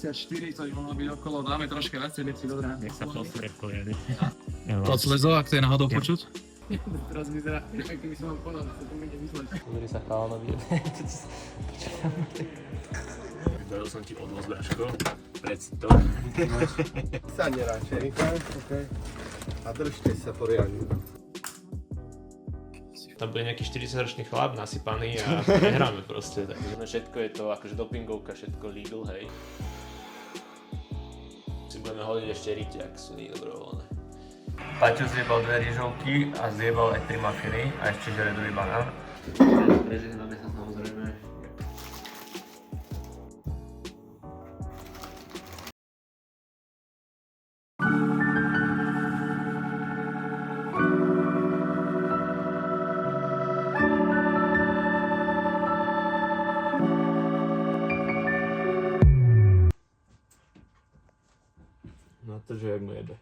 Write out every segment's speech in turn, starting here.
54, to by mohlo byť okolo, dáme troška viacej veci, dobré. Nech sa posre v poriade. To clezo, ak to je náhodou Ja. počuť? Teraz vyzerá, ak keby som mal povedal, že sa to bude mysleť. Pozri sa chalanovi. Dal som ti odvoz, Braško. Preci to. Sa neráčej, okay. A držte sa poriadne. Tam bude nejaký 40-ročný chlap nasypaný a nehráme proste. Takže všetko je to akože dopingovka, všetko legal, hej. Si budeme hodiť ešte rite, ak sú nie dobrovoľné. Paťo zjebal 2 rýžovky a zjebal aj 3 mafiny a ešte žere druhý banán. Prežehname sa samozrejme. Na to, že jak mu jebe.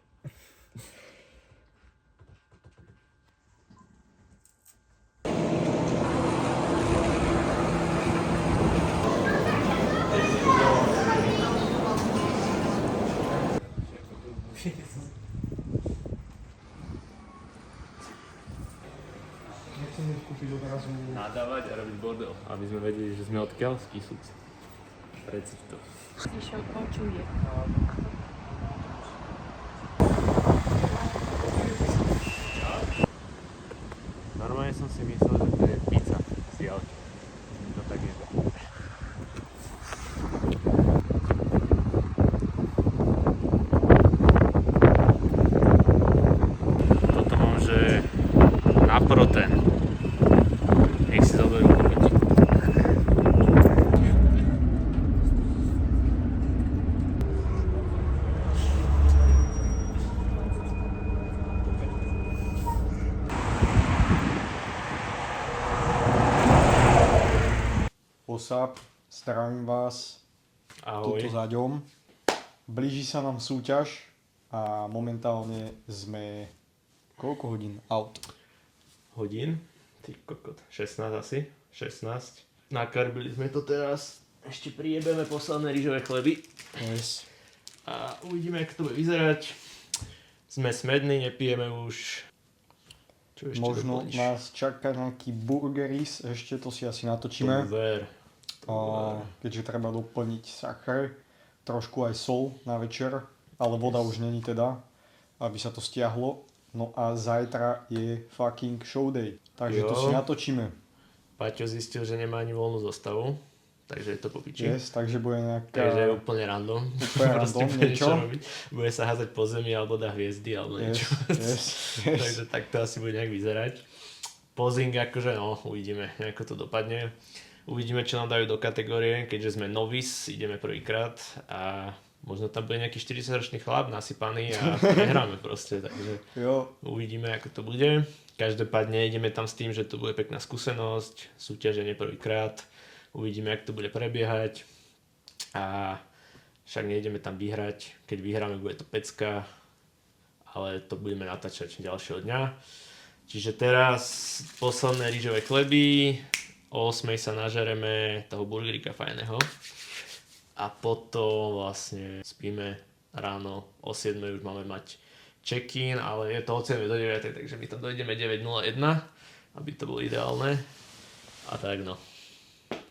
Nechcem kúpiť odrazu. Nadávať a robiť bordel, aby sme vedeli, že sme odkiaľ z Kisúc. Preci to. Išiel počuje. Normálne som si myslel, že to je pizza z diaľky. To tak je. Toto mám, že na protein. Nech si zoberú kúpiť. Osap, zdravím vás Ahoj. tuto za ďom. Blíži sa nám súťaž a momentálne sme koľko hodín out? Hodín? Ty kokot. 16 asi. 16. Nakarbili sme to teraz. Ešte prijebeme posledné rýžové chleby. Yes. A uvidíme, ako to bude vyzerať. Sme smední, nepijeme už. Čo ešte Možno doplníš? nás čaká nejaký burgeris, ešte to si asi natočíme. Ver. Keďže treba doplniť sachar, trošku aj sol na večer, ale voda už není teda, aby sa to stiahlo. No a zajtra je fucking show day, takže to Jo. si natočíme. Paťo zistil, že nemá ani voľnú zostavu, takže je to po piči. Yes, takže bude nejaká... Takže je úplne random. Úplne Proste random, bude niečo? robiť. Bude sa házať po zemi alebo dá hviezdy alebo niečo. yes. Takže tak to asi bude nejak vyzerať. Posing akože no, uvidíme, ako to dopadne. Uvidíme, čo nám dajú do kategórie, keďže sme novice, ideme prvýkrát a možno tam bude nejaký 40-ročný chlap nasypaný a nehráme proste, takže Jo, uvidíme, ako to bude. Každopádne ideme tam s tým, že to bude pekná skúsenosť, súťaženie prvýkrát, uvidíme, ako to bude prebiehať a však nejdeme tam vyhrať, keď vyhráme, bude to pecka, ale to budeme natáčať ďalšieho dňa. Čiže teraz posledné rýžové chleby, o 8 sa nažereme toho burgerika fajného a potom vlastne spíme ráno, o 7 už máme mať check-in, ale je to od 7 do 9, takže my tam dojdeme 9:01, aby to bolo ideálne. A tak no,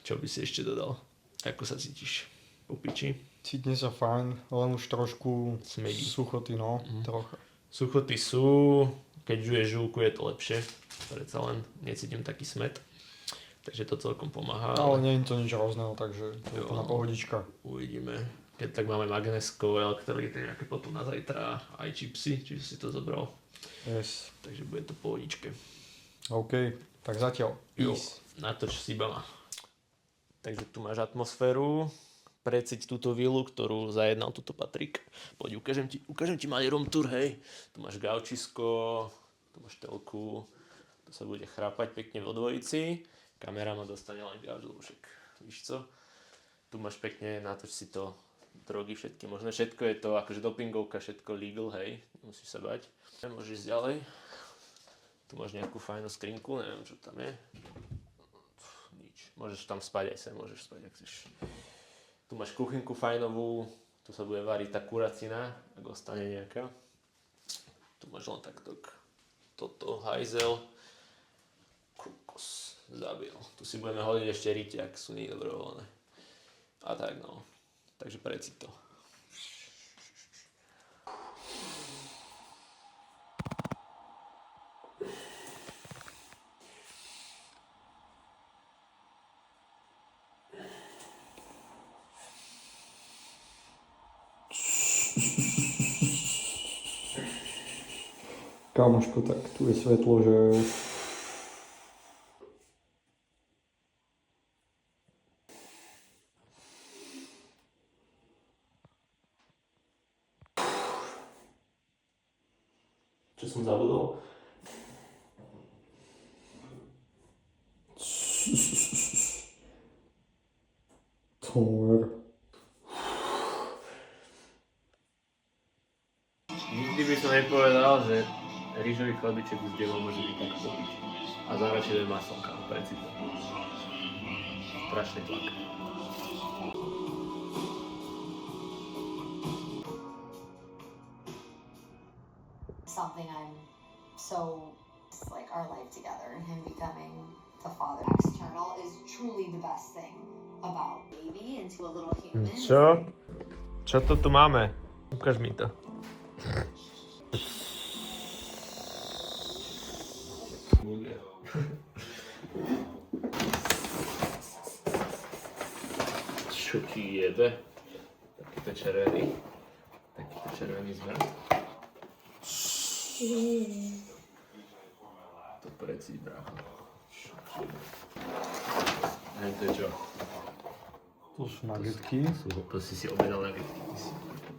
čo by si ešte dodal? Ako sa cítiš? Po piči? cítne sa fajn, len už trošku Smedí. suchoty, no, trocha. Suchoty sú, keď žuješ žúku je to lepšie, predsa len necítim taký smet. Takže to celkom pomáha. Ale nie je to nič hrozného, takže je Jo. to na pohodička. Uvidíme. Keď tak máme magnesko, elektrolyty, nejaké potom na zajtra, aj čipsy, čiže si to zobral. Yes. Takže bude to pohodičke. OK, tak zatiaľ. Jo, Peace. natoč si bama. Takže tu máš atmosféru, preciť túto vilu, ktorú zajednal túto Patrik. Poď, ukážem ti malý room tour, hej. Tu máš gaučisko, tu máš telku, tu sa bude chrápať pekne vo dvojici. Kamera ma dostane len gauč, lebo však víš co. Tu máš pekne, natoč si to, drogy všetky možné. Všetko je to akože dopingovka, všetko legal, hej. Nemusíš sa bať. Môžeš ísť ďalej. Tu máš nejakú fajnú skrinku, neviem čo tam je. Nič. Môžeš tam spať aj sem, môžeš spať, ak chceš. Tu máš kuchynku fajnovú, tu sa bude variť tá kuracina, ak ostane nejaká. Tu máš len takto toto, hajzel, kokos, zabil. Tu si budeme hodiť ešte rite, ak sú nie dobrovoľné. A tak no, takže preci to. Kámoško, tak tu je svetlo, že... Čo som zabudol? Tomer. Nikdy by som nepovedal, že rýžový chlebíček s delom môže byť tak popiť. A zároveň maslnka, preci to. Strašný tlak. Something I'm so like our life together and him becoming the father external is truly the best thing about baby into a little human. Čo? Čo to tu máme? Ukáž mi to. Čo ti jebe? Takýto červený zmer. To preci, brácho. Neviem, to je čo? Tu sú nuggetky, To si objednal nuggetky.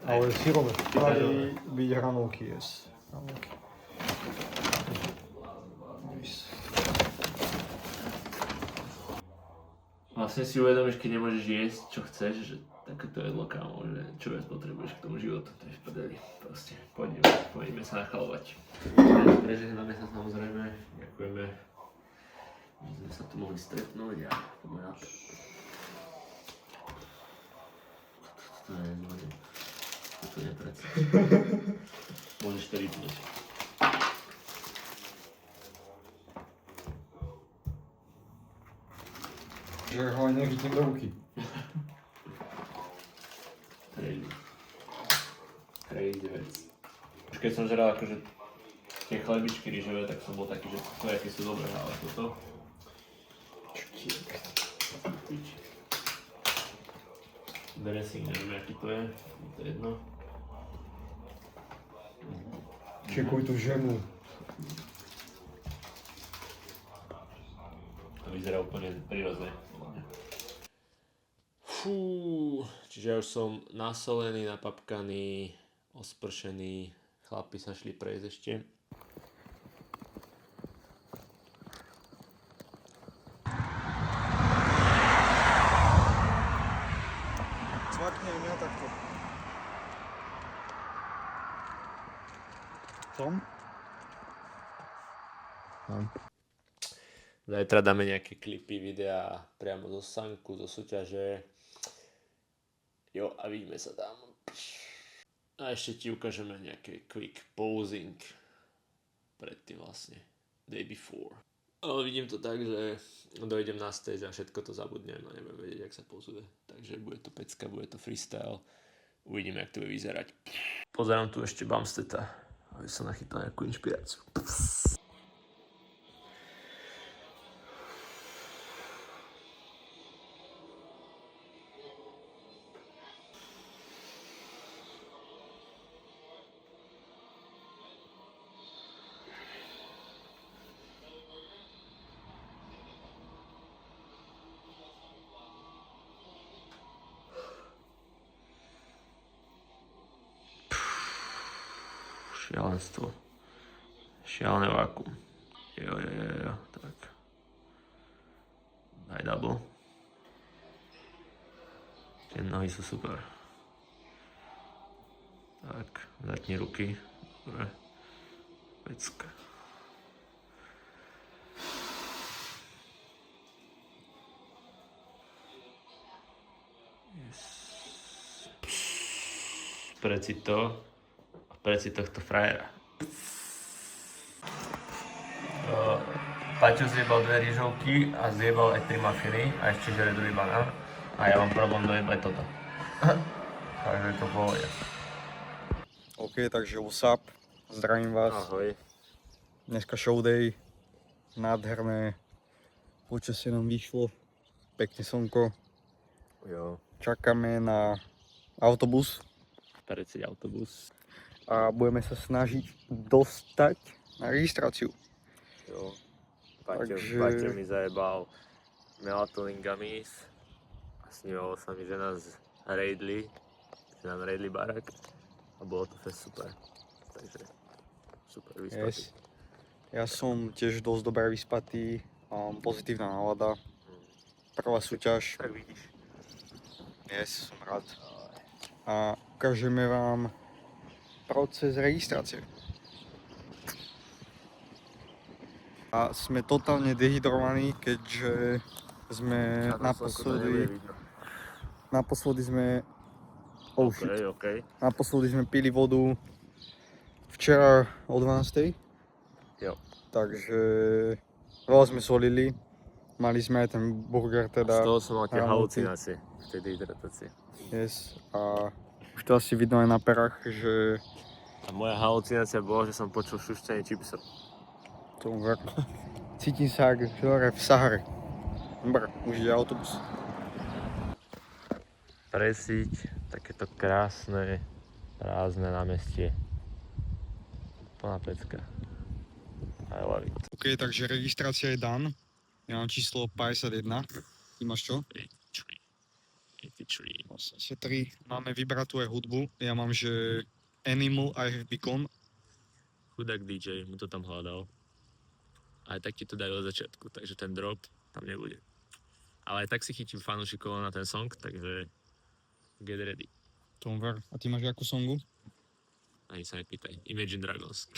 ale syrové spraví byť hranolky jesť. Hranolky. Nice. Vlastne si uvedomíš, keď nemôžeš jesť, čo chceš, že takéto jedlo, kámo, že čo viac potrebuješ k tomu životu, to je v prdeli, proste, poďme sa nachalovať. Prežehname sa samozrejme, ďakujeme, že sme sa tu mohli stretnúť a poďme na to. To je, toto je predsa. Môžeš to rypnúť. Že ho aj nechytím do ruky. Crazy vec. Už keď som žeral akože tie chlebičky rýžové, tak som bol taký, že to aké sú dobré, ale toto... Dressing, neviem aký to je jedno. Čekuj tú žemu. To vyzerá úplne prirodzene. Fú, čiže ja už som nasolený, napapkaný, ospršený, chlapi sa šli prejsť ešte. Cvakne mňa takto. Tom? Zajtra dáme nejaké klipy, videá priamo zo sanku, zo súťaže. Jo, a vidíme sa tam. A ešte ti ukážeme nejaké quick posing predtým vlastne, day before. Ale vidím to tak, že dojdem na stage a všetko to zabudnem a nebudem vedieť, jak sa pozuje. Takže bude to pecka, bude to freestyle. Uvidíme, jak to bude vyzerať. Pozerám tu ešte Bumsteta, aby som nachytal nejakú inšpiráciu. Šialenstvo. Šialené vákuum. Jo, tak. Daj double. Tie nohy sú super. Tak, zatni ruky. Dobre. Pecka. Yes. Preci to a preci tohto frajera. Paťo zjebal 2 rýžovky a zjebal aj 3 mafiny a ešte žere druhý banán. A ja mám problém dojebať toto. Takže to pohode. OK, takže what's up? Zdravím vás. Ahoj. Dneska showday. Nádherné. Počasie nám vyšlo. Pekne slnko. Jo. Čakáme na autobus. Preci autobus. A budeme sa snažiť dostať na registráciu. Jo. Takže- Paťo mi zajebal melatonin gummies a snívalo sa mi, že nás raidli, že nám raidli barák a bolo to fest super. Takže super vyspatý. Yes. Ja som tiež dosť dobre vyspatý. Pozitívna nálada. Prvá súťaž. Tak vidíš. Yes, som rád. A ukážeme vám proces registrácie. A sme totálne dehydrovaní, keďže sme naposledy sme naposledy sme pili vodu včera o 12. Jo. Takže veľa sme solili. Mali sme aj ten burger teda. Z toho som mal tie ráno, halucinácie v tej dehydratácii. Yes. A už to asi vidno aj na perách, že A moja halucinácia bola, že som počul šušťanie čipsov. to ver. Cítim sa ako v Sahare. Dobre, už ide autobus. Presíť takéto krásne, prázdne námestie. Plná pecka. I love it. OK, takže registrácia je done. Ja mám číslo 51. Ty máš čo? 83. 83. Máme vybratú aj hudbu. Ja mám, že Animal I Have Become. Chudák DJ mu to tam hľadal. Aj tak ti to dajú od začiatku, takže ten drop tam nebude. Ale aj tak si chytím fanúšikov na ten song, takže get ready. Tom ver. A ty máš akú songu? Ani sa nepýtaj. Imagine Dragons.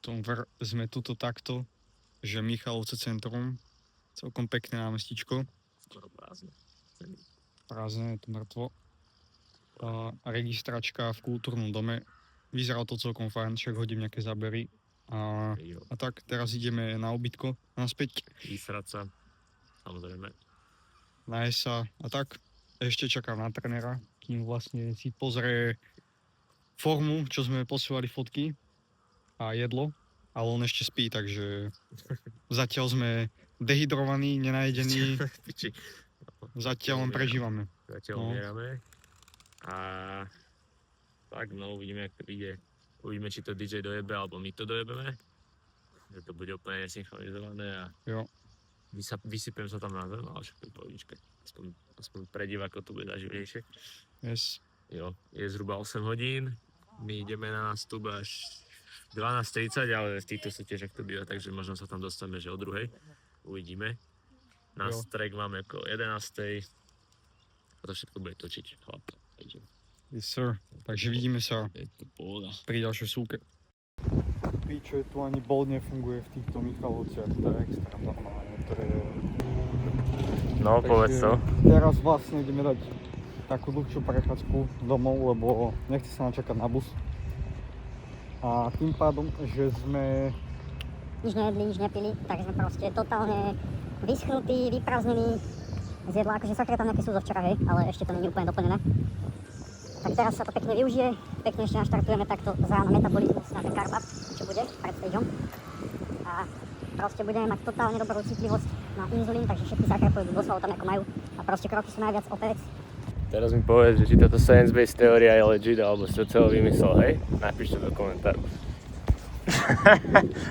Tom ver. Sme tuto takto, že Michalovce centrum. Celkom pekné námestičko. Skoro prázdne. Prázdne, je to mŕtvo. A registračka v kultúrnom dome. Vyzeralo to celkom fajn, však hodím nejaké zábery. A tak, teraz ideme na ubytko, naspäť. Vysrať sa. Samozrejme. Nájsť sa a tak. Ešte čakám na trénera, kým vlastne si pozrie formu, čo sme posielali fotky a jedlo. Ale on ešte spí, takže zatiaľ sme dehydrovaní, nenajedení. Piči. Zatiaľ len prežívame. Zatiaľ No. umierame. A tak no, uvidíme, jak to ide. Uvidíme, či to DJ dojebe, alebo my to dojebeme. Že to bude úplne nesynchronizované a Jo. vysypem sa tam na zem, ale však to je pohodička. Aspoň pre divákov to bude zaživnejšie. Yes. Jo, je zhruba 8 hodín. My ideme na nástup až 12:30, ale v týchto súťažiach to býva, takže možno sa tam dostaneme, že o 2:00. Uvidíme. Na Jo. strek máme okolo 11:00. A to všetko bude točiť chlap. Takže Yes, sir. Takže vidíme sa je to pohoda. pri ďalšej súke. Piče, tu ani bold nefunguje v týchto Michalovciach, to je extra normálne, to je... No, povedz to. Teraz vlastne ideme dať takú dlhšiu prechádzku domov, lebo nechce sa načakať na bus. A tým pádom, že sme... Nič nejedli, nič nepili, takže sme proste totálne vyschnutí, vyprázdnení. Z jedla, akože sakra tam nejaké sú zo včera, hej, ale ešte to nie je úplne doplnené. Tak teraz sa to pekne využije, pekne ešte naštartujeme takto z rána metabolizmus na ten carb up, čo bude pred stageom. A proste budeme mať totálne dobrú citlivosť na inzulín, takže všetky sakra pôjdu doslova tam ako majú. A proste kroky sú najviac opäť. Teraz mi povedz, že či táto science-based teória je legit, alebo si to celé vymyslel, hej? Napíš to do komentáru.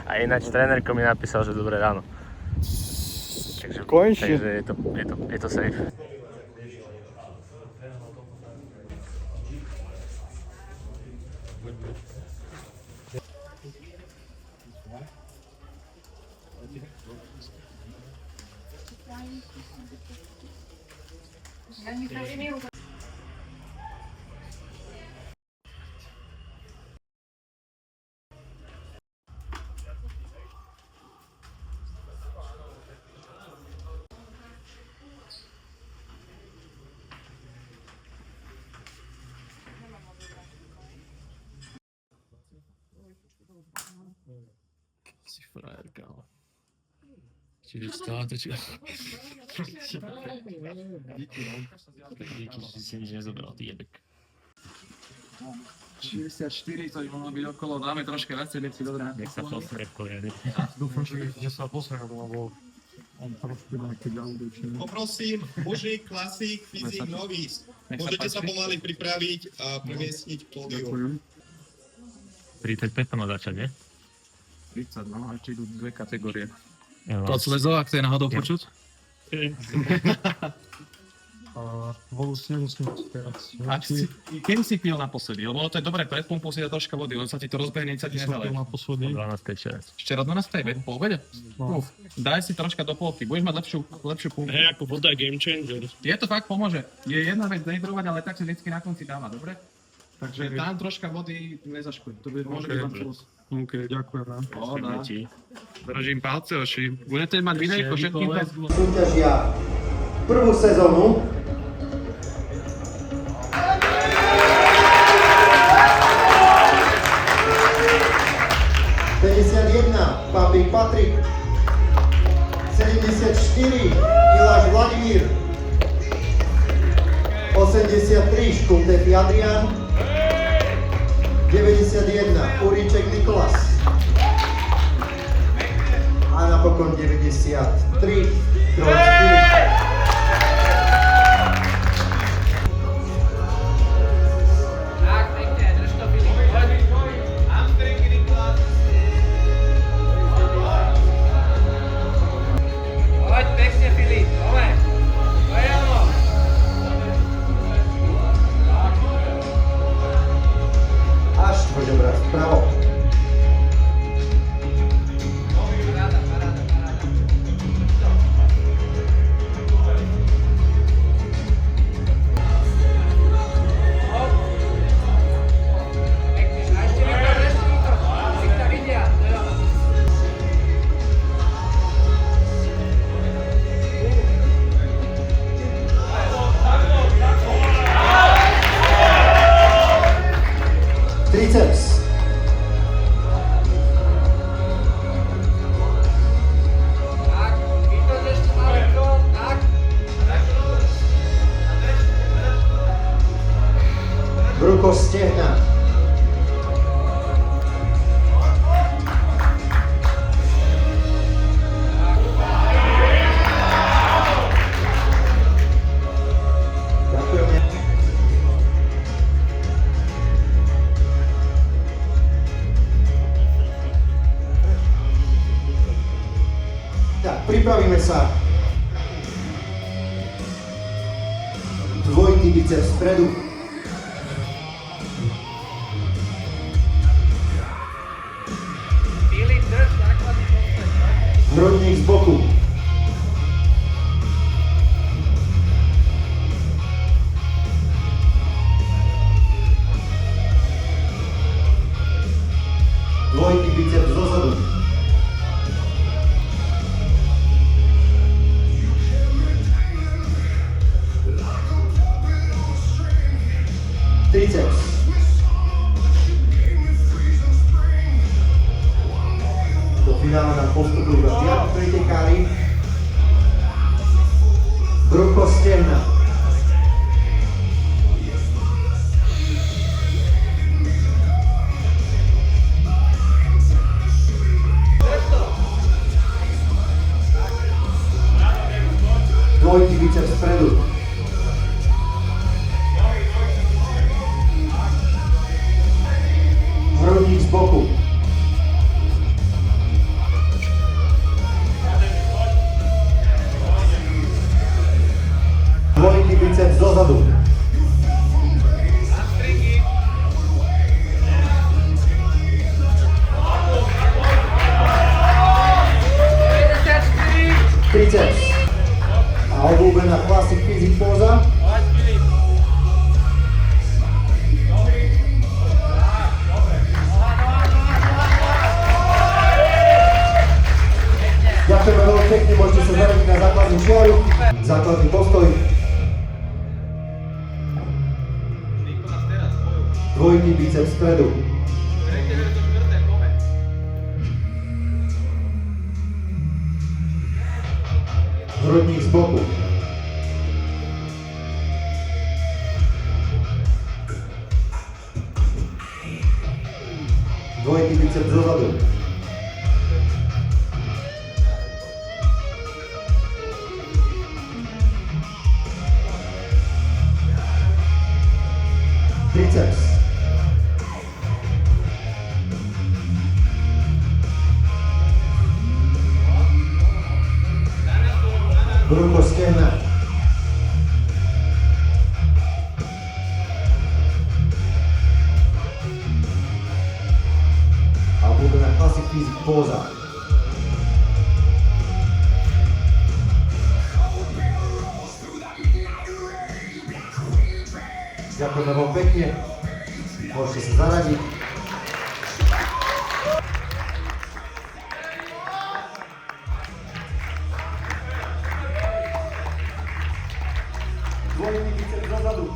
A ináč trénerko mi napísal, že dobré ráno. Konečne. Takže je to safe. Si frajerka, ale. Čiže státe, či... Díky, že si nič nezobral, ty jebek. 64, to by mohlo byť okolo, dáme troška viac, nech si dobrá. Nech sa posre v poriadne. Dúfam, že sa posral, lebo on trošku nejaký ďalej. Poprosím, muži, klasík, fyzik, novíc. Môžete sa pomaly pripraviť a premiestniť pódium. 35 to má začať, nie? 30, no, a ešte idú dve kategórie. Ja To Slezo, ak to je náhodou počuť? Vodu si nemusím teraz. Kedy si pil naposledy? Lebo to je dobré, pred pumpou si dá troška vody, on sa ti to rozbehne, sa ti Som nezaleje. pil naposledy. 12. čas. Včera 12. po obede? No. Daj si troška do polky, budeš mať lepšiu pumpu. Hej, ako voda game changer. Je to fakt pomôže. Je jedna vec dehydrovať, ale tak sa vždycky na konci dáva, dobre? Takže tam troška vody nezaškodí, to by môže byť vám plus. OK, ďakujem. Pohoda. Držím palce, oši. Budete mať videjko všetkým to. Súťažia prvú sezónu. Papík Patrik, 74 Iláš Vladimír, 83 Škultefi Adrián, 91 Uríček Nikolas a napokon 93 Kroc Filip. Bravo. Triceps. Brucho stehna. Ďakujeme. Tak, pripravíme sa. Dvojitý biceps vpredu. Hrudník z boku. Dvojitý biceps dozadu. Triceps. Do finále nám postupujú viac pretekári. Brucho stehna. Dvojitý biceps vpredu. Hrudník z boku. Dvojitý biceps dozadu. Triceps. A obľúbená Classic Physique póza. Ďakujeme veľmi pekne, môžete sa zaradiť na základnú čiaru, základný postoj. Dvojitý biceps spredu. hrudník z boku. Dvojitý biceps dozadu. Triceps. Brucho stehna. A obľúbená Classic Physique póza. Ďakujeme vám pekne. Môžete sa zaradiť. Dvojitý biceps dozadu.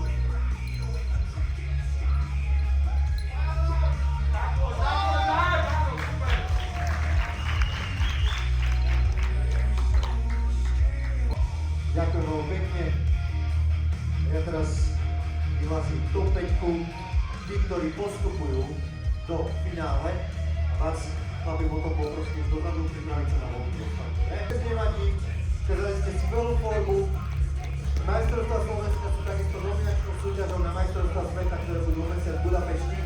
Ďakujem veľmi pekne. Ja teraz vyhlásim top 5, tí, ktorí postupujú do finále. Vás chlapi potom poprosím dozadu pripraviť sa na voľbu dostať. Bez nevadí, skazali ste skvelú formu. Majstrovstvá Slovenska sú takisto nominačnou súťažou na majstrovstvá sveta, ktoré budú o mesiac v Budapešti.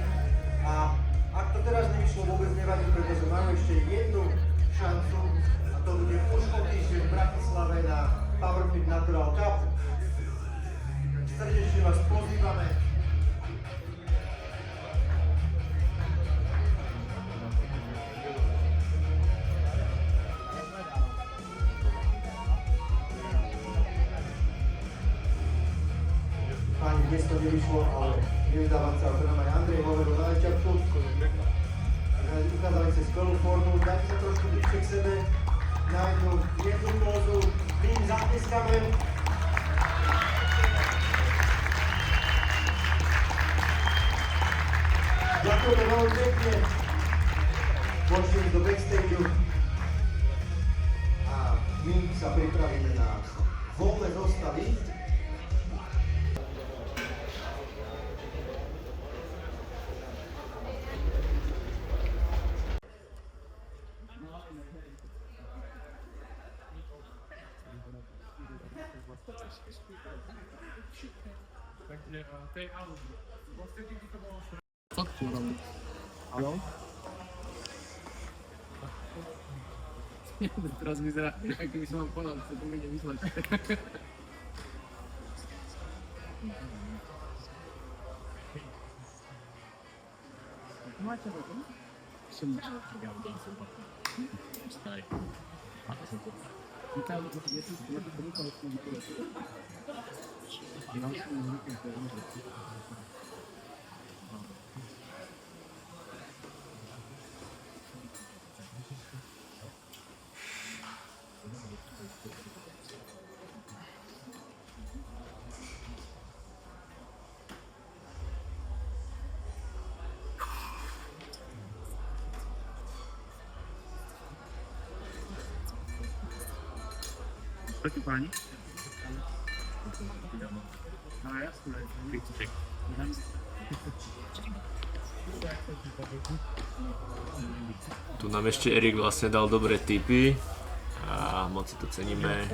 A ak to teraz nevyšlo, vôbec nevadí, pretože máme ešte jednu šancu a to bude už o týždeň v Bratislave na Powerfit Natural Cup. Srdečne vás pozývame. Páni, dnes to nevyšlo, ale nevydávať sa, ako nám aj Andrej hovoril na začiatku. Ukázali ste skvelú formu, dajte sa trošku bližšie k sebe, na jednu pózu, my im zatleskame. Ďakujeme veľmi pekne. Môžete ísť do backstageu a my sa pripravíme na voľné zostavy. Faktúrou. Jo? Teraz vyzerá, ako by som vám povedal, že to bude vyzlať. Máte to? Som starý. Taký páni? No jasné, kričík. Tu nám ešte Erik vlastne dal dobré tipy a moc si to ceníme.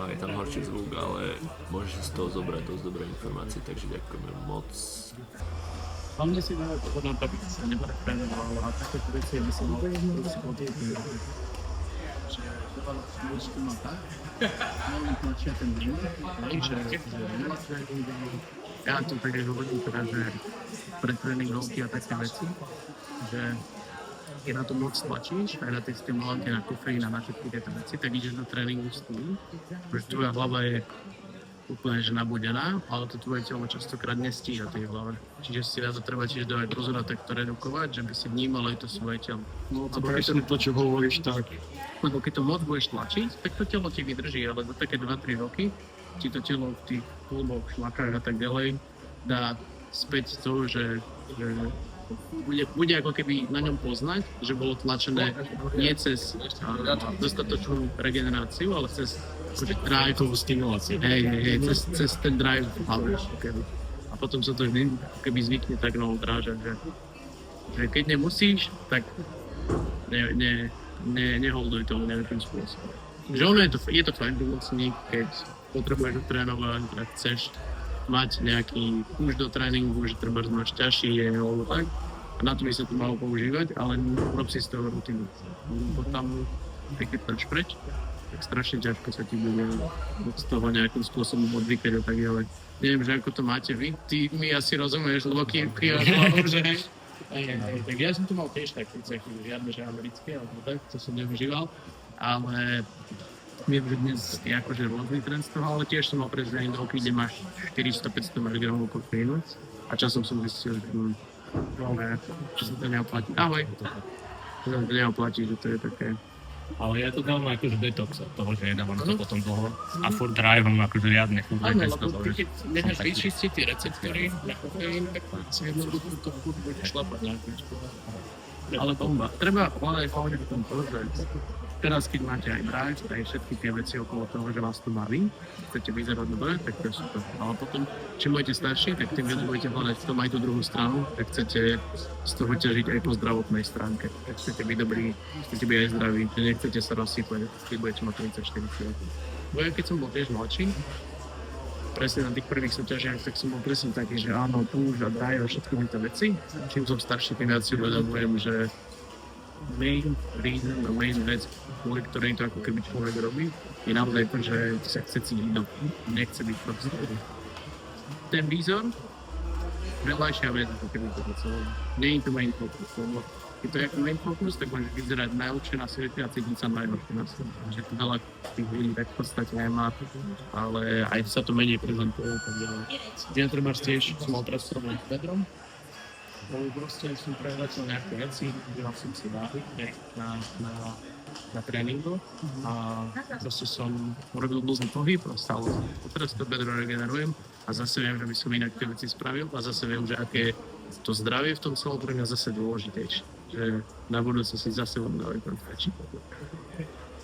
Je tam horší zvuk, ale môže sa z toho zobrať dosť dobré informácie, takže ďakujeme moc. Hlavne si dáme pozor na to, aby sa nepreprénoval a takéto veci myslím, že si podieť, že to má tak, veľmi tlačia ten vývoj, že veľa tréningov, ja to také hovorím teda, že pre tréningovky a také veci, že keď na to moc tlačíš, aj na tie stimulanty, na kofeín a na všetky tieto veci, tak ideš na tréningu s tým, že tvoja hlava je úplne že nabudená, ale to tvoje telo častokrát nestíha tej hlave. Čiže si na to treba tiež dávať pozor na takto redukovať, že by si vnímal aj to svoje telo. No to presne to, čo hovoríš, tak. Lebo keď to moc budeš tlačiť, tak to telo ti vydrží, ale za také 2-3 roky ti to telo v tých kluboch, šlakách a tak ďalej dá späť to, že bude ako keby na ňom poznať, že bolo tlačené nie cez dostatočnú regeneráciu, ale cez akože drive-ovú stimuláciu. Hej, cez ten drive v hlave. A potom sa to vždy keby zvykne tak odrážať, že keď nemusíš, tak neholduj to nejakým spôsobom. Že ono je to fajn pomocník, keď potrebuješ trénovať a chceš mať nejaký už do tréningu, že treba máš ťažší alebo tak. A na to by sa to malo používať, ale urob si z toho rutinu. Potom, keď dáš preč, tak strašne ťažko sa ti bude z toho nejakým spôsobom odvykať a tak ďalej. Neviem, že ako to máte vy, ty mi asi rozumieš, lebo kývaš hlavou, že tak ja som to mal tiež tak, žiadne, že americké, alebo tak, to som neužíval, ale viem, že dnes je akože rôzny trend z toho, ale tiež som mal prezrieť roky, kde máš 400-500 mg kofeínu a časom som zistil, že sa to neoplatí. Ahoj! Že sa to neoplatí, že to je také. Ale ja to dám akože detox od toho, že nedávam to potom dlho a furt drive-om akože riadne furt Áno, bez lebo toho, keď necháš vyčistiť tie receptory na kofeín, tak si jednoducho to furt bude šlapať nejakým spôsobom. Ale bomba. Treba hlavne v tom to, že teraz, keď máte aj drive, aj všetky tie veci okolo toho, že vás to baví, chcete vyzerať dobre, tak to je super. Ale potom, čím budete starší, tak tým viac budete hľadať v tom aj tú druhú stranu, tak chcete z toho ťažiť aj po zdravotnej stránke. Tak chcete byť dobrí, chcete byť aj zdraví, že nechcete sa rozsypať, keď budete mať 34 rokov. Bo ja keď som bol tiež mladší, presne na tých prvých súťažiach, tak som bol presne taký, že áno, push a drive a všetky tieto veci. Čím som starší, tým viac si uvedomujem, že main vec, kvôli ktorej to ako keby človek robí, je naozaj to, že sa chce cítiť dobrý, nechce byť proste. Ten výzor, vedľajšia vec, ako keby to celé. Nie je to main focus, lebo keď to je ako main focus, tak môžeš vyzerať najlepšie na svete a cítiť sa najlepšie na svete. Že to veľa tých ľudí tak v podstate nemá, ale aj sa to menej prezentuje. Ja trebárs tiež som mal teraz problém s bedrom, lebo proste som prevratil nejaké veci, dělal som si váhy na tréningu a proste som urobil dlhý pohyb a stalo sa. Teraz to bedro regenerujem a zase viem, že by som inak tie veci spravil a zase viem, že aké to zdravie v tom celom pre mňa zase dôležitejšie. Že na budúce si zase budem dávať konfeči.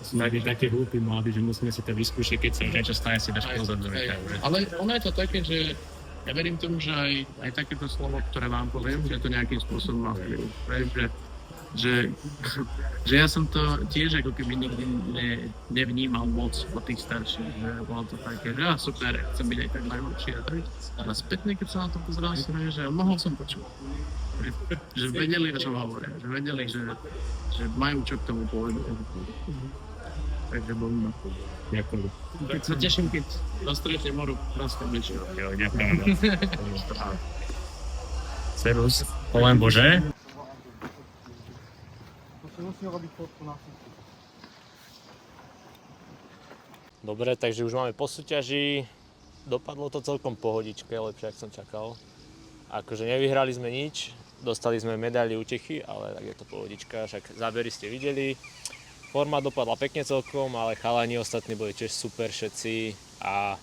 Som taký hlúpy mladý, že musíme si to vyskúšať, keď sa niečo stane, si dáš pozor do neča. Ale ono je to také, že ja verím tomu, že aj takéto slovo, ktoré vám poviem, že to nejakým spôsobom má vplyv. Že ja som to tiež ako keby nikdy nevnímal moc po tých starších, že bolo to také, že super, chcem byť aj tak najlepší a tak. Ale spätne, keď sa na to pozeral, som že mohol som počuť. Že vedeli, o čom hovoria, že vedeli, že majú čo k tomu povedať. Takže bomba. Ďakujem. Tak sa teším, keď dostretnem moru proste bližšie. Jo, ďakujem. Servus. Poviem Bože. Dobre, takže už máme po súťaži. Dopadlo to celkom pohodičke, lepšie, ako som čakal. Akože nevyhrali sme nič, dostali sme medaily útechy, ale tak je to pohodička, však zábery ste videli. Forma dopadla pekne celkom, ale chalani ostatní boli tiež super všetci a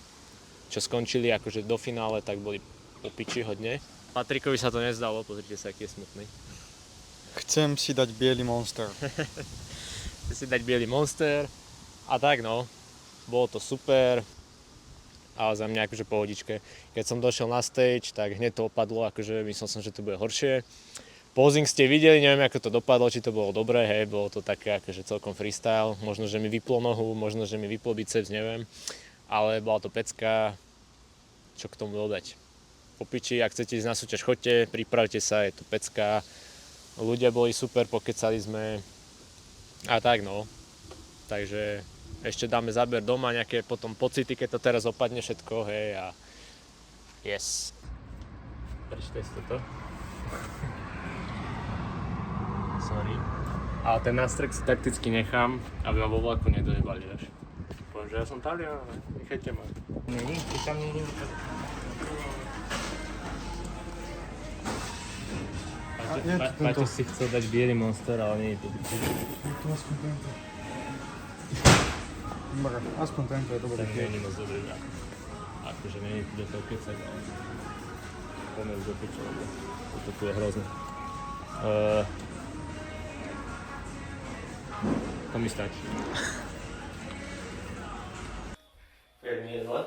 čo skončili akože do finále, tak boli po piči hodne. Patrikovi sa to nezdalo, pozrite sa, aký je smutný. Chcem si dať biely Monster. Chcem si dať biely Monster a tak no, bolo to super. Ale za mňa akože pohodičke. Keď som došiel na stage, tak hneď to opadlo, akože myslel som, že to bude horšie. Posing ste videli, neviem ako to dopadlo, či to bolo dobré, hej, bolo to také akože celkom freestyle. Možno, že mi vyplo nohu, možno, že mi vyplo biceps, neviem. Ale bola to pecka, čo k tomu dodať. Po piči, ak chcete ísť na súťaž, choďte, pripravte sa, je to pecka. Ľudia boli super, pokecali sme a tak no. Takže ešte dáme záber doma, nejaké potom pocity, keď to teraz opadne všetko, hej, a yes. Prečítaj si toto. Sorry. Ale ten nástrek si takticky nechám, aby ma vo vlaku nedojebali, vieš. Poviem, že ja som Talian, ale nechajte ma. Není, tam není. Paťo si chcel dať biely Monster, ale nie je to. Aspoň tento je dobrý. Tak není moc dobrý, akože není tu do toho kecať, ale poďme už do piča, lebo toto tu je hrozné. To mi stačí. zmierila.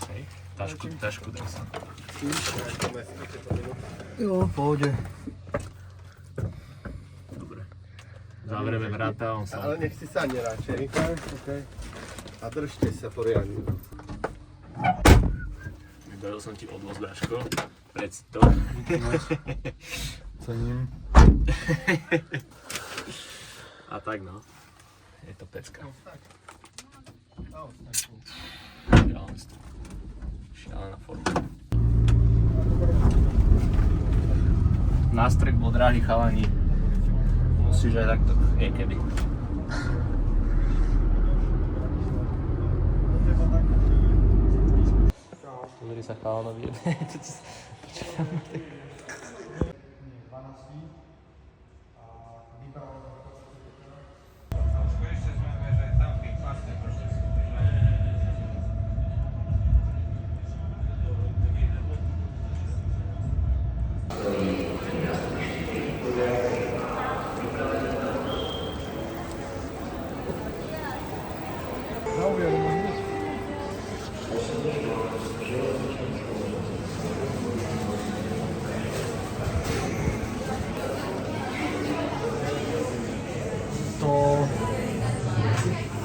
Hej, tašku daj sa. Jo, v pohode. Dobre. Zavrieme vrata, on sa... Ale nech si sadne radšej. Okay. A držte sa poriadne. Dal som ti odvoz, Dáško. Predstav to. Cením. A tak no. Je to pecka. Šialená forma. Nástroj bol drahý, chalani. Musíš aj takto niekedy. Pozri sa chalanovi.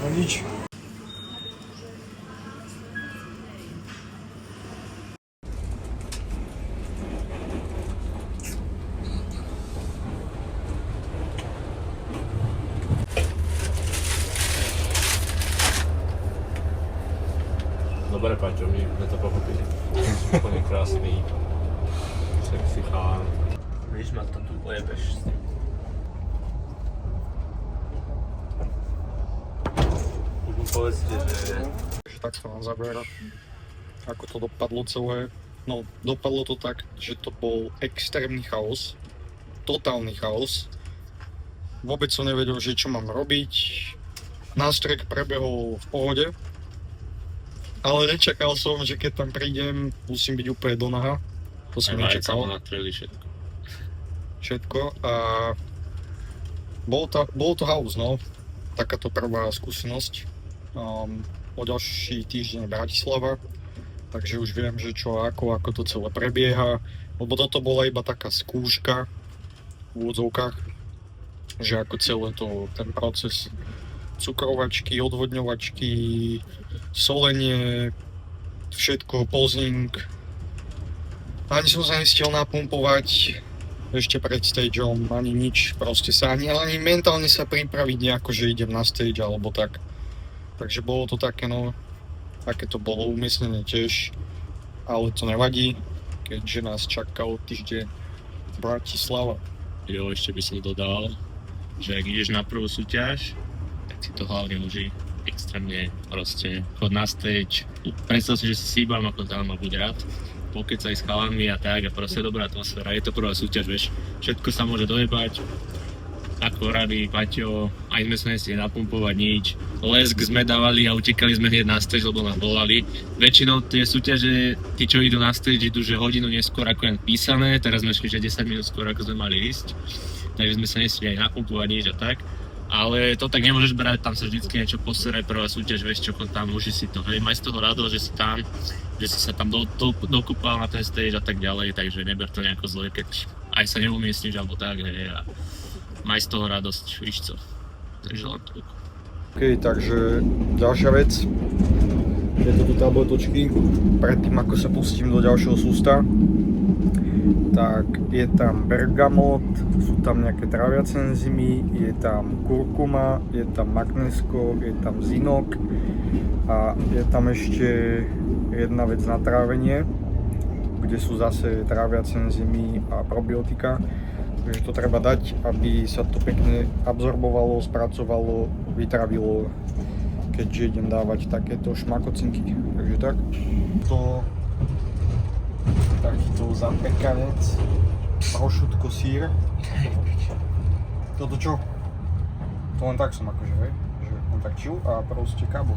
No nič. Dobre, Paťo, my sme to pochopili. Úplne krásny, sexy chalán. Víš, ma to tu ojebeš s tým. Už mu povedzte, že... Tak to na záver, ako to dopadlo celé. No, dopadlo to tak, že to bol extrémny chaos. Totálny chaos. Vôbec som nevedel, že čo mám robiť. Nástrek prebehol v pohode. Ale nečakal som, že keď tam prídem, musím byť úplne do naha. To som nečakal. natreli všetko. Všetko a bolo to house, no. Takáto prvá skúsenosť. O ďalší týždeň Bratislava, takže už viem, že čo ako to celé prebieha, lebo toto bola iba taká skúška v úvodzovkách, že ako celé ten proces cukrovačky, odvodňovačky, solenie, všetko, pozing. Ani som sa nestiel napumpovať ešte pred stageom, ani nič, proste sa ani mentálne sa pripraviť nejako, že idem na stage alebo tak. Takže bolo to také, no, aké to bolo umiestnené tiež, ale to nevadí, keďže nás čakal týždeň Bratislava. Jo, ešte by som dodal, že ak ideš na prvú súťaž, tak si to hlavne uži extrémne, proste chod na stage, predstav si, že si síbam ako tam a buď rád, pokecaj s chalami a tak a proste dobrá atmosféra, je to prvá súťaž, vieš, všetko sa môže dojebať, ako rady Paťo, aj sme sa nestihli napumpovať nič, lesk sme dávali a utekali sme hneď na stage, lebo nás volali. Väčšinou tie súťaže, tí čo idú na stage, idú že hodinu neskôr ako jen písané, teraz sme šli že 10 minút skôr ako sme mali ísť, takže sme sa nestihli aj napumpovať nič a tak. Ale to tak nemôžeš brať, tam sa vždycky niečo poseraj, prvá súťaž, vieš čo, tam uži si to, hej, maj z toho radosť, že si tam, že si sa tam dokúpal na ten stage a tak ďalej, takže neber to nejako zle, keď aj sa neumiestniš alebo tak, hej, a maj z toho radosť, víš co, takže len to. OK, takže ďalšia vec, je to tu tabletočky, predtým ako sa pustím do ďalšieho sústa, tak je tam bergamot, sú tam nejaké tráviace enzymy, je tam kurkuma, je tam magnésko, je tam zinok a je tam ešte jedna vec na trávenie, kde sú zase tráviace enzymy a probiotika. Takže to treba dať, aby sa to pekne absorbovalo, spracovalo, vytravilo, keďže idem dávať takéto šmakocinky. Takže tak. Takýto zapekanec, prošutko, sír. Toto čo? To len tak som akože, hej? Že len tak chill a proste kabo.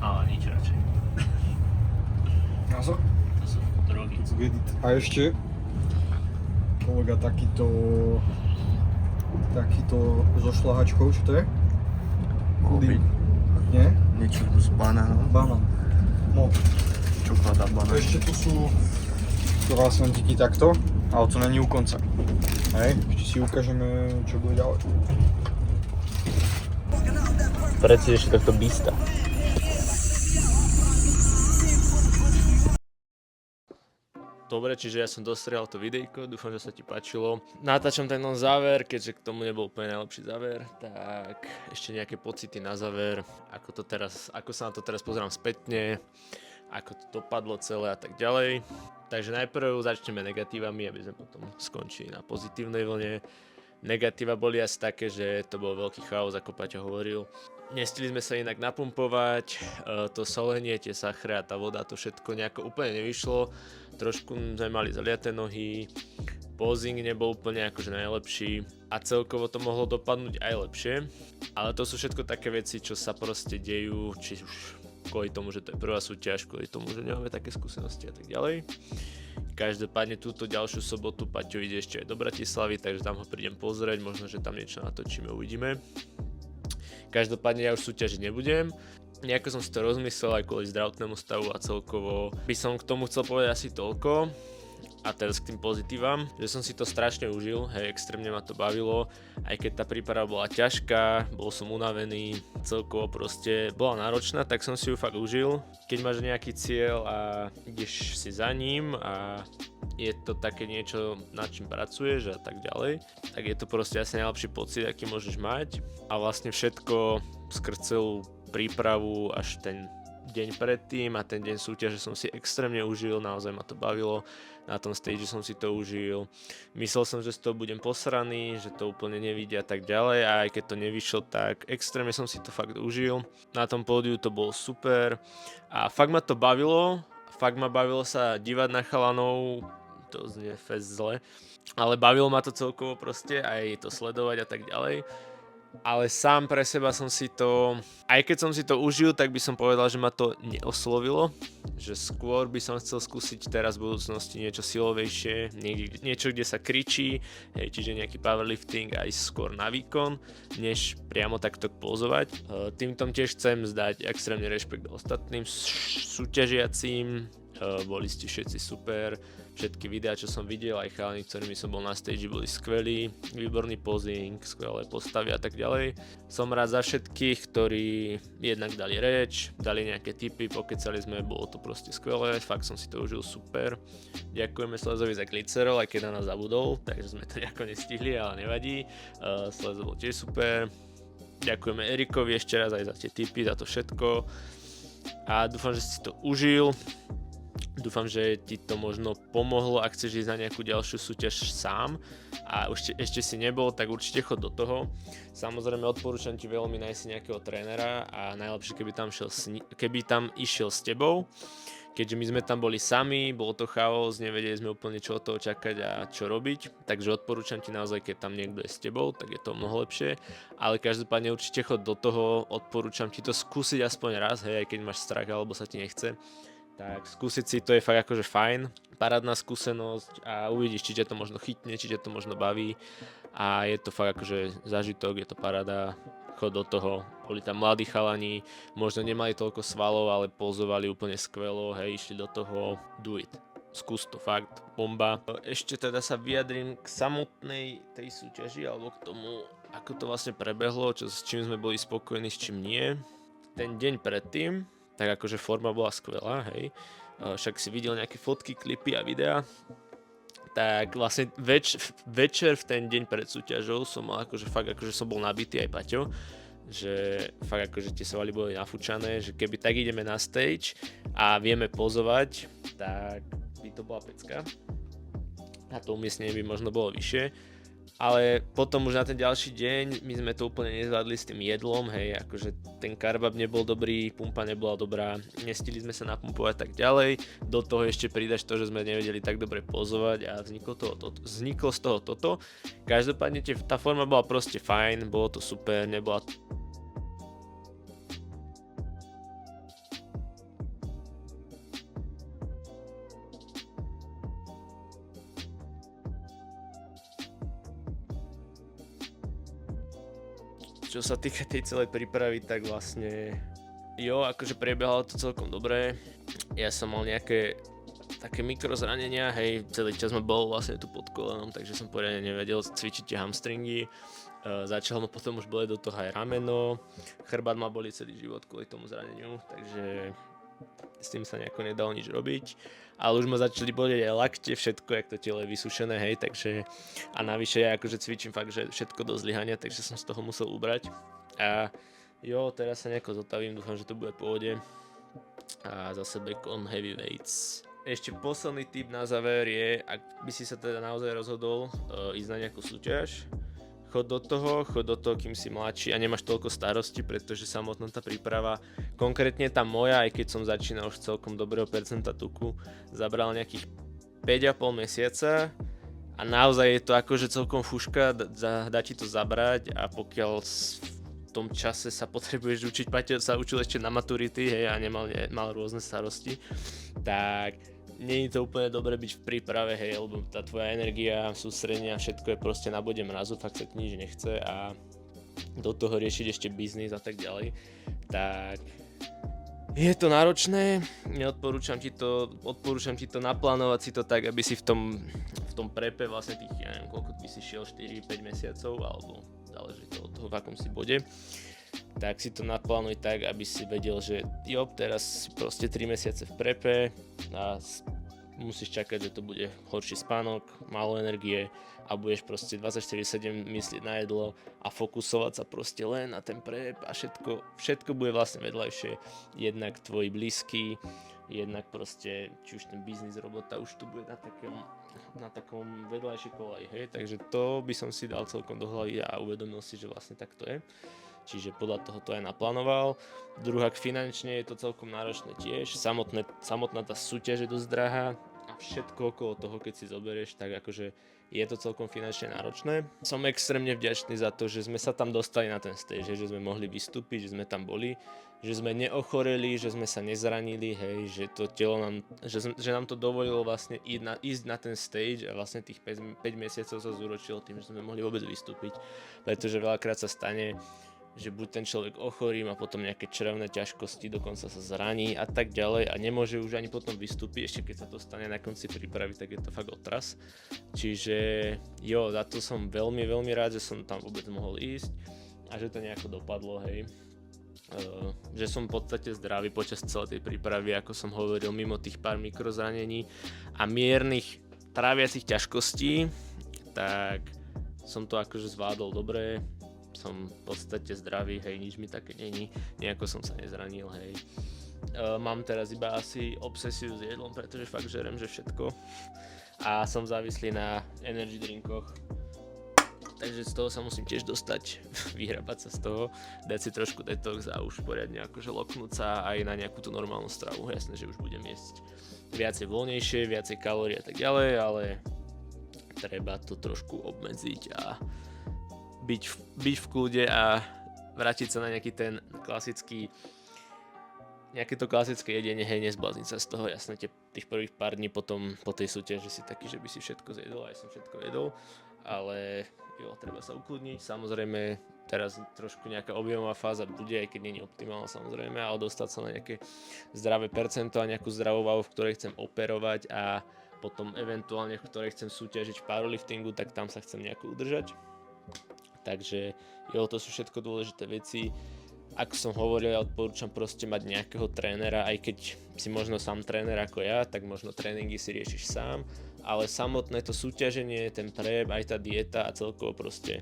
Ale nič radšej. Názor? To sú drogy. A ešte kolega takýto so šlahačkou, čo to je? Mohol byť Nie? niečo s banánom. Banán. No, Čokoláda, banán. ešte tu sú croissantiky takto, ale to není u konca. Hej, ešte si ukážeme, čo bude ďalej. Predsi ešte takto bista. Dobre, čiže ja som dostrihal to videjko, dúfam, že sa ti páčilo. Natáčam ten záver, keďže k tomu nebol úplne najlepší záver, tak ešte nejaké pocity na záver, ako sa na to teraz pozerám spätne, ako to dopadlo celé a tak ďalej. Takže najprv začneme negatívami, aby sme potom skončili na pozitívnej vlne. Negatíva boli asi také, že to bol veľký chaos, ako Paťo hovoril. Nestihli sme sa inak napumpovať, to solenie, tie sachre a tá voda, to všetko nejako úplne nevyšlo. Trošku sme mali zaliaté nohy, posing nebol úplne akože najlepší a celkovo to mohlo dopadnúť aj lepšie. Ale to sú všetko také veci, čo sa proste dejú, či už kvôli tomu, že to je prvá súťaž, kvôli tomu, že nemáme také skúsenosti a tak ďalej. Každopádne túto ďalšiu sobotu Paťo ide ešte aj do Bratislavy, takže tam ho prídem pozrieť, možno, že tam niečo natočíme, uvidíme. Každopádne ja už súťažiť nebudem. Nejako som si to rozmyslel aj kvôli zdravotnému stavu a celkovo by som k tomu chcel povedať asi toľko. A teraz k tým pozitívam, že som si to strašne užil, hej, extrémne ma to bavilo, aj keď tá príprava bola ťažká, bol som unavený, celkovo proste bola náročná, tak som si ju fakt užil. Keď máš nejaký cieľ a ideš si za ním a je to také niečo, nad čím pracuješ a tak ďalej, tak je to proste asi najlepší pocit, aký môžeš mať. A vlastne všetko skrz celú prípravu až ten deň predtým a ten deň súťaže som si extrémne užil, naozaj ma to bavilo, na tom stage som si to užil. Myslel som, že z toho budem posraný, že to úplne nevidia a tak ďalej a aj keď to nevyšlo, tak extrémne som si to fakt užil. Na tom pódiu to bolo super a fakt ma to bavilo, fakt ma bavilo sa dívať na chalanov, to znie fest zle, ale bavilo ma to celkovo proste, aj to sledovať a tak ďalej. Ale sám pre seba som si to, aj keď som si to užil, tak by som povedal, že ma to neoslovilo, že skôr by som chcel skúsiť teraz v budúcnosti niečo silovejšie, niečo, kde sa kričí, hej, čiže nejaký powerlifting aj skôr na výkon, než priamo takto pozovať. Týmto tiež chcem zdať extrémne rešpekt ostatným súťažiacím, boli ste všetci super. Všetky videá, čo som videl, aj chalani, ktorými som bol na stage, boli skvelí, výborný posing, skvelé postavy a tak ďalej. Som rád za všetkých, ktorí jednak dali reč, dali nejaké tipy, pokecali sme, bolo to proste skvelé, fakt som si to užil super. Ďakujeme Slezovi za glycerol, aj keď na nás zabudol, takže sme to nejako nestihli, ale nevadí. Slezo bol tiež super. Ďakujeme Erikovi ešte raz aj za tie tipy, za to všetko. A dúfam, že si to užil. Dúfam, že ti to možno pomohlo, ak chceš ísť na nejakú ďalšiu súťaž sám a ešte si nebol, tak určite chod do toho. Samozrejme odporúčam ti veľmi nájsť si nejakého trénera a najlepšie, keby tam išiel s tebou. Keďže my sme tam boli sami, bolo to chaos, nevedeli sme úplne čo od toho čakať a čo robiť, takže odporúčam ti naozaj, keď tam niekto je s tebou, tak je to mnoho lepšie, ale každopádne určite chod do toho, odporúčam ti to skúsiť aspoň raz, hej, aj keď máš strach alebo sa ti nechce. Tak skúsiť si to je fakt akože fajn, parádna skúsenosť a uvidíš, či ťa to možno chytne, či ťa to možno baví a je to fakt akože zážitok, je to paráda, chod do toho. Boli tam mladí chalani, možno nemali toľko svalov, ale pozovali úplne skvelo, hej, išli do toho, do it. Skús to, fakt, bomba. Ešte teda sa vyjadrím k samotnej tej súťaži, alebo k tomu, ako to vlastne prebehlo, s čím sme boli spokojní, s čím nie. Ten deň predtým, tak akože forma bola skvelá, hej. Však si videl nejaké fotky, klipy a videá. Tak vlastne večer v ten deň pred súťažou som mal akože fakt akože som bol nabitý aj Paťo. Že fakt akože tie svaly boli nafúčané, že keby tak ideme na stage a vieme pozovať, tak by to bola pecka. A to umiestnenie by možno bolo vyššie. Ale potom už na ten ďalší deň my sme to úplne nezvládli s tým jedlom, hej, akože ten karbab nebol dobrý, pumpa nebola dobrá, nestihli sme sa napumpovať tak ďalej, do toho ešte pridaš to, že sme nevedeli tak dobre pozovať a vzniklo z toho toto. Každopádne tá forma bola proste fajn, bolo to super, nebola čo sa týka tej celej prípravy, tak vlastne jo, akože prebiehalo to celkom dobre. Ja som mal nejaké také mikrozranenia, hej, celý čas ma bol vlastne tu pod kolenom, takže som poriadne nevedel cvičiť tie hamstringy. Začal ma potom už boleť do toho aj rameno, chrbát ma boli celý život kvôli tomu zraneniu, takže s tým sa nejako nedalo nič robiť. Ale už ma začali bolieť aj lakte, všetko, jak to telo je vysušené, hej, takže a navyše ja akože cvičím fakt, že všetko do zlyhania, takže som z toho musel ubrať. A jo, teraz sa nejako zotavím, dúfam, že to bude v pohode. A zase back on heavy weights. Ešte posledný tip na záver je, ak by si sa teda naozaj rozhodol ísť na nejakú súťaž, chod do toho, kým si mladší a nemáš toľko starosti, pretože samotná tá príprava, konkrétne tá moja, aj keď som začínal už celkom dobrého percenta tuku, zabral nejakých 5,5 mesiaca a naozaj je to akože celkom fúška, dá ti to zabrať a pokiaľ v tom čase sa potrebuješ učiť, Paťo sa učil ešte na maturity, hej, a mal rôzne starosti, tak nie je to úplne dobre byť v príprave, hej, lebo tá tvoja energia, sústredenia, všetko je proste na bode mrazu, fakt sa ti nič nechce a do toho riešiť ešte biznis a tak ďalej, tak je to náročné, odporúčam ti to naplánovať si to tak, aby si v tom prepe vlastne tých, ja neviem, koľko by si šiel, 4-5 mesiacov, alebo záleží to od toho, v akom si bode, tak si to naplánuj tak, aby si vedel, že jo, teraz proste 3 mesiace v prepe a musíš čakať, že to bude horší spánok, málo energie a budeš proste 24/7 myslieť na jedlo a fokusovať sa proste len na ten prep a všetko bude vlastne vedľajšie, jednak tvoji blízky, jednak proste, či už ten biznis, robota, už tu bude na takom vedľajšie koleji, hej, takže to by som si dal celkom do hlavy a uvedomil si, že vlastne tak to je. Čiže podľa toho to aj naplánoval. Druhák finančne je to celkom náročné tiež. Samotná tá súťaž je dosť drahá a všetko okolo toho, keď si zoberieš, tak akože je to celkom finančne náročné. Som extrémne vďačný za to, že sme sa tam dostali na ten stage, že sme mohli vystúpiť, že sme tam boli, že sme neochoreli, že sme sa nezranili, hej, že to telo že nám to dovolilo vlastne ísť na ten stage a vlastne tých 5 mesiacov sa zúročilo tým, že sme mohli vôbec vystúpiť, pretože veľakrát sa stane, že buď ten človek ochorí, má potom nejaké črevné ťažkosti, dokonca sa zraní a tak ďalej a nemôže už ani potom vystúpiť, ešte keď sa to stane na konci prípravy, tak je to fakt otras. Čiže jo, za to som veľmi, veľmi rád, že som tam vôbec mohol ísť a že to nejako dopadlo, hej. Že som v podstate zdravý počas celej tej prípravy, ako som hovoril, mimo tých pár mikrozranení a miernych tráviacich ťažkostí, tak som to akože zvládol dobre. Som v podstate zdravý, hej, nič mi také není, nejako som sa nezranil, hej. Mám teraz iba asi obsesiu s jedlom, pretože fakt žerem, že všetko a som závislý na energy drinkoch, takže z toho sa musím tiež dostať, vyhrabať sa z toho, dať si trošku detox a už poriadne akože loknúť sa aj na nejakú tú normálnu stravu, jasné, že už budem jesť viacej voľnejšie, viacej kalórií a tak ďalej, ale treba to trošku obmedziť a byť v kľude a vrátiť sa na nejaký ten nejaké to klasické jedenie, hej, nezblázniť sa z toho, jasne tých prvých pár dní potom po tej súťaži si taký, že by si všetko zjedol, aj som všetko jedol, ale jo, treba sa ukludniť, samozrejme teraz trošku nejaká objemová fáza bude, aj keď nie je optimálna samozrejme, ale dostať sa na nejaké zdravé percento a nejakú zdravú váhu, v ktorej chcem operovať a potom eventuálne v ktorej chcem súťažiť v powerliftingu, tak tam sa chcem nejako udržať. Takže jo, to sú všetko dôležité veci. Ako som hovoril, ja odporúčam proste mať nejakého trénera, aj keď si možno sám tréner ako ja, tak možno tréningy si riešiš sám, ale samotné to súťaženie, ten prep, aj tá dieta a celkovo proste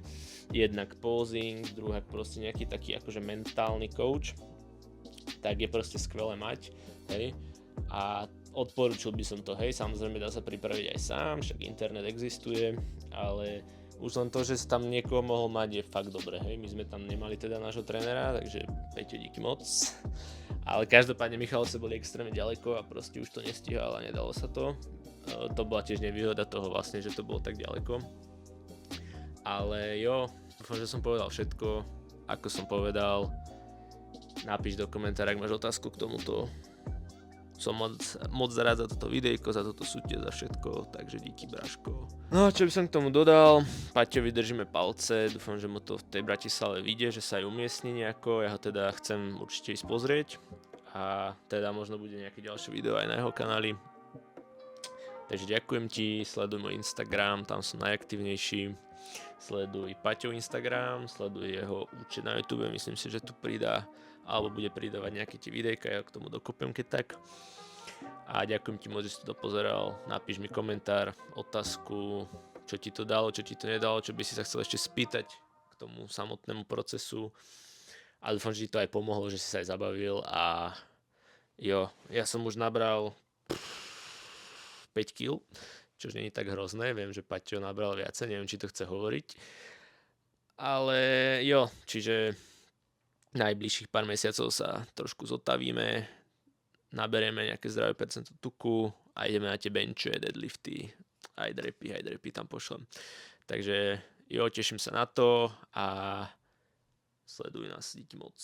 jednak posing, druhá proste nejaký taký akože mentálny coach, tak je proste skvelé mať, hej. A odporúčil by som to, hej, samozrejme dá sa pripraviť aj sám, však internet existuje, ale už len to, že si tam niekoho mohol mať, je fakt dobré, hej. My sme tam nemali teda nášho trénera, takže Peťo, díky moc. Ale každopádne Michalovce boli extrémne ďaleko a proste už to nestihal a nedalo sa to. To bola tiež nevýhoda toho vlastne, že to bolo tak ďaleko. Ale jo, dúfam, že som povedal všetko. Ako som povedal, napíš do komentára, ak máš otázku k tomuto. som moc rád za toto videjko, za toto súťaž, za všetko, takže díky Braško. No čo by som k tomu dodal, Paťovi držíme palce, dúfam, že mu to v tej Bratislave vyjde, že sa aj umiestni nejako, ja ho teda chcem určite ísť pozrieť a teda možno bude nejaké ďalšie video aj na jeho kanáli. Takže ďakujem ti, sleduj môj Instagram, tam som najaktívnejší, sleduj Paťov Instagram, sleduj jeho účet na YouTube, myslím si, že tu pridá alebo bude pridávať nejaké tie videjka, ja k tomu dokopiem keď tak. A ďakujem ti moc, že si to dopozeral, napíš mi komentár, otázku, čo ti to dalo, čo ti to nedalo, čo by si sa chcel ešte spýtať k tomu samotnému procesu. A dúfam, že ti to aj pomohlo, že si sa aj zabavil a jo, ja som už nabral 5 kg, čo nie je tak hrozné, viem, že Paťo nabral viacej, neviem, či to chce hovoriť. Ale jo, čiže najbližších pár mesiacov sa trošku zotavíme, naberieme nejaké zdravé percento tuku a ideme na tie benche, deadlifty, aj drepy tam pošlem. Takže jo, teším sa na to a sleduj nás, díky moc.